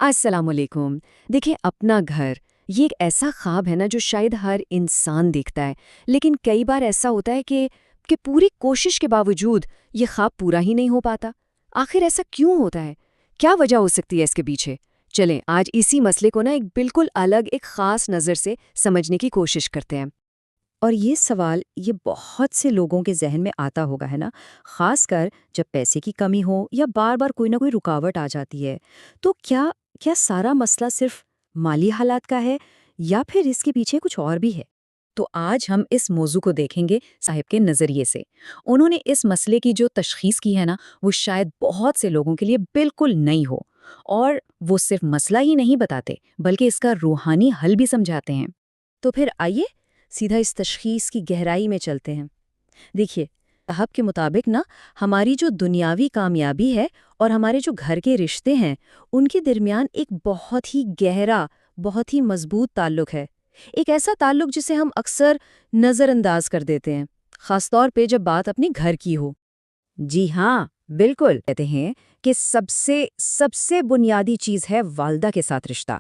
السلام علیکم۔ دیکھیں، اپنا گھر یہ ایک ایسا خواب ہے نا جو شاید ہر انسان دیکھتا ہے، لیکن کئی بار ایسا ہوتا ہے کہ پوری کوشش کے باوجود یہ خواب پورا ہی نہیں ہو پاتا۔ آخر ایسا کیوں ہوتا ہے؟ کیا وجہ ہو سکتی ہے اس کے پیچھے؟ چلیں آج اسی مسئلے کو نا ایک بالکل الگ، ایک خاص نظر سے سمجھنے کی کوشش کرتے ہیں۔ اور یہ سوال یہ بہت سے لوگوں کے ذہن میں آتا ہوگا ہے نا، خاص کر جب پیسے کی کمی ہو یا بار بار کوئی نہ کوئی رکاوٹ آ جاتی ہے۔ تو کیا سارا مسئلہ صرف مالی حالات کا ہے یا پھر اس کے پیچھے کچھ اور بھی ہے؟ تو آج ہم اس موضوع کو دیکھیں گے صاحب کے نظریے سے۔ انہوں نے اس مسئلے کی جو تشخیص کی ہے نا، وہ شاید بہت سے لوگوں کے لیے بالکل نئی ہو، اور وہ صرف مسئلہ ہی نہیں بتاتے بلکہ اس کا روحانی حل بھی سمجھاتے ہیں۔ تو پھر آئیے سیدھا اس تشخیص کی گہرائی میں چلتے ہیں۔ دیکھیے، صاحب کے مطابق نا، ہماری جو دنیاوی کامیابی ہے اور ہمارے جو گھر کے رشتے ہیں، ان کے درمیان ایک بہت ہی گہرا، بہت ہی مضبوط تعلق ہے۔ ایک ایسا تعلق جسے ہم اکثر نظر انداز کر دیتے ہیں، خاص طور پہ جب بات اپنے گھر کی ہو۔ جی ہاں، بالکل کہتے ہیں کہ سب سے بنیادی چیز ہے والدہ کے ساتھ رشتہ۔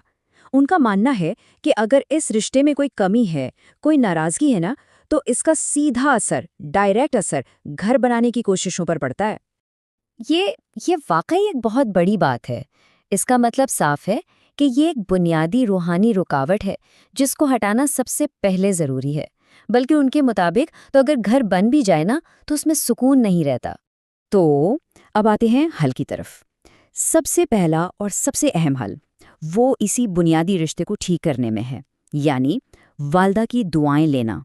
ان کا ماننا ہے کہ اگر اس رشتے میں کوئی کمی ہے، کوئی ناراضگی ہے نا، تو اس کا سیدھا اثر، ڈائریکٹ اثر گھر بنانے کی کوششوں پر پڑتا ہے۔ یہ واقعی ایک بہت بڑی بات ہے۔ اس کا مطلب صاف ہے کہ یہ ایک بنیادی روحانی رکاوٹ ہے جس کو ہٹانا سب سے پہلے ضروری ہے۔ بلکہ ان کے مطابق تو اگر گھر بن بھی جائے نا، تو اس میں سکون نہیں رہتا۔ تو اب آتے ہیں حل کی طرف۔ سب سے پہلا اور سب سے اہم حل وہ اسی بنیادی رشتے کو ٹھیک کرنے میں ہے، یعنی والدہ کی دعائیں لینا۔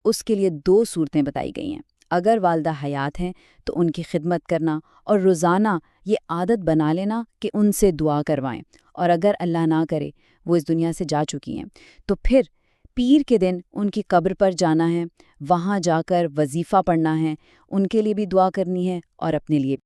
اس کے لیے 2 صورتیں بتائی گئی ہیں۔ اگر والدہ حیات ہیں تو ان کی خدمت کرنا اور روزانہ یہ عادت بنا لینا کہ ان سے دعا کروائیں، اور اگر اللہ نہ کرے وہ اس دنیا سے جا چکی ہیں تو پھر پیر کے دن ان کی قبر پر جانا ہے، وہاں جا کر وظیفہ پڑھنا ہے، ان کے لیے بھی دعا کرنی ہے اور اپنے لیے۔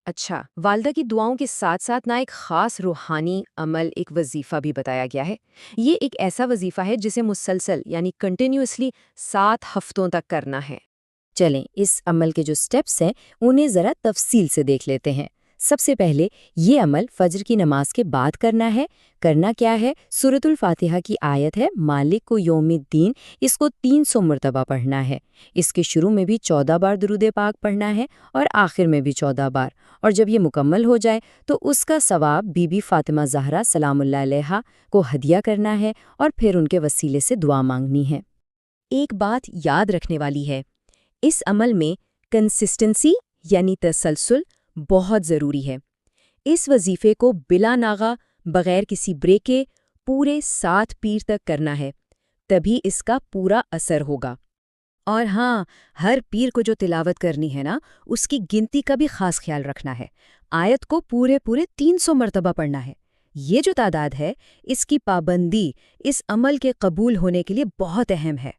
اچھا، والدہ کی دعاؤں کے ساتھ ساتھ ایک خاص روحانی عمل، ایک وظیفہ بھی بتایا گیا ہے۔ یہ ایک ایسا وظیفہ ہے جسے مسلسل یعنی کنٹینیوسلی 7 ہفتوں تک کرنا ہے۔ چلیں اس عمل کے جو سٹیپس ہیں انہیں ذرا تفصیل سے دیکھ لیتے ہیں۔ سب سے پہلے یہ عمل فجر کی نماز کے بعد کرنا ہے۔ کرنا کیا ہے؟ سورۃ الفاتحہ کی آیت ہے مالک کو یوم الدین، اس کو 300 مرتبہ پڑھنا ہے۔ اس کے شروع میں بھی 14 بار درود پاک پڑھنا ہے اور آخر میں بھی 14 بار، اور جب یہ مکمل ہو جائے تو اس کا ثواب بی بی فاطمہ زہرا سلام اللہ علیہا کو ہدیہ کرنا ہے اور پھر ان کے وسیلے سے دعا مانگنی ہے۔ ایک بات یاد رکھنے والی ہے، اس عمل میں کنسسٹنسی یعنی تسلسل بہت ضروری ہے۔ اس وظیفے کو بلا ناغہ، بغیر کسی بریک کے پورے 7 پیر تک کرنا ہے، تبھی اس کا پورا اثر ہوگا۔ اور ہاں، ہر پیر کو جو تلاوت کرنی ہے نا، اس کی گنتی کا بھی خاص خیال رکھنا ہے۔ آیت کو پورے 300 مرتبہ پڑھنا ہے۔ یہ جو تعداد ہے، اس کی پابندی اس عمل کے قبول ہونے کے لیے بہت اہم ہے۔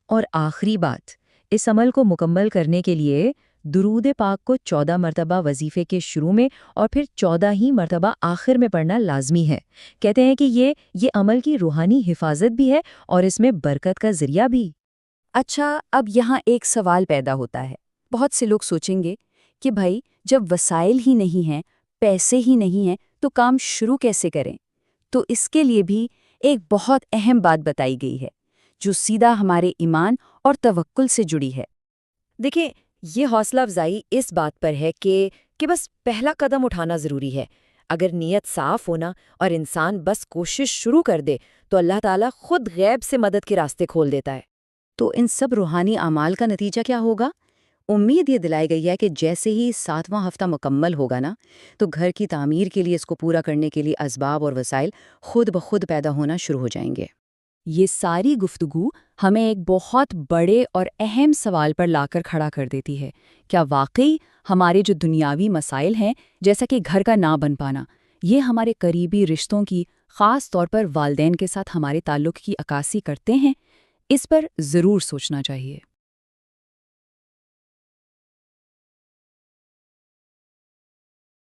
اور آخری بات، اس عمل کو مکمل کرنے کے لیے درود پاک کو 14 مرتبہ وظیفے کے شروع میں اور پھر 14 ہی مرتبہ آخر میں پڑھنا لازمی ہے۔ کہتے ہیں کہ یہ عمل کی روحانی حفاظت بھی ہے اور اس میں برکت کا ذریعہ بھی۔ اچھا، اب یہاں ایک سوال پیدا ہوتا ہے۔ بہت سے لوگ سوچیں گے کہ بھائی، جب وسائل ہی نہیں ہیں، پیسے ہی نہیں ہیں، تو کام شروع کیسے کریں؟ تو اس کے لیے بھی ایک بہت اہم بات بتائی گئی ہے جو سیدھا ہمارے ایمان اور توکل سے جڑی ہے۔ دیکھیں، یہ حوصلہ افزائی اس بات پر ہے کہ بس پہلا قدم اٹھانا ضروری ہے۔ اگر نیت صاف ہونا اور انسان بس کوشش شروع کر دے تو اللہ تعالیٰ خود غیب سے مدد کے راستے کھول دیتا ہے۔ تو ان سب روحانی اعمال کا نتیجہ کیا ہوگا؟ امید یہ دلائی گئی ہے کہ جیسے ہی 7واں ہفتہ مکمل ہوگا نا، تو گھر کی تعمیر کے لیے، اس کو پورا کرنے کے لیے اسباب اور وسائل خود بخود پیدا ہونا شروع ہو جائیں گے۔ یہ ساری گفتگو ہمیں ایک بہت بڑے اور اہم سوال پر لا کر کھڑا کر دیتی ہے۔ کیا واقعی ہمارے جو دنیاوی مسائل ہیں، جیسا کہ گھر کا نہ بن پانا، یہ ہمارے قریبی رشتوں کی، خاص طور پر والدین کے ساتھ ہمارے تعلق کی عکاسی کرتے ہیں؟ اس پر ضرور سوچنا چاہیے۔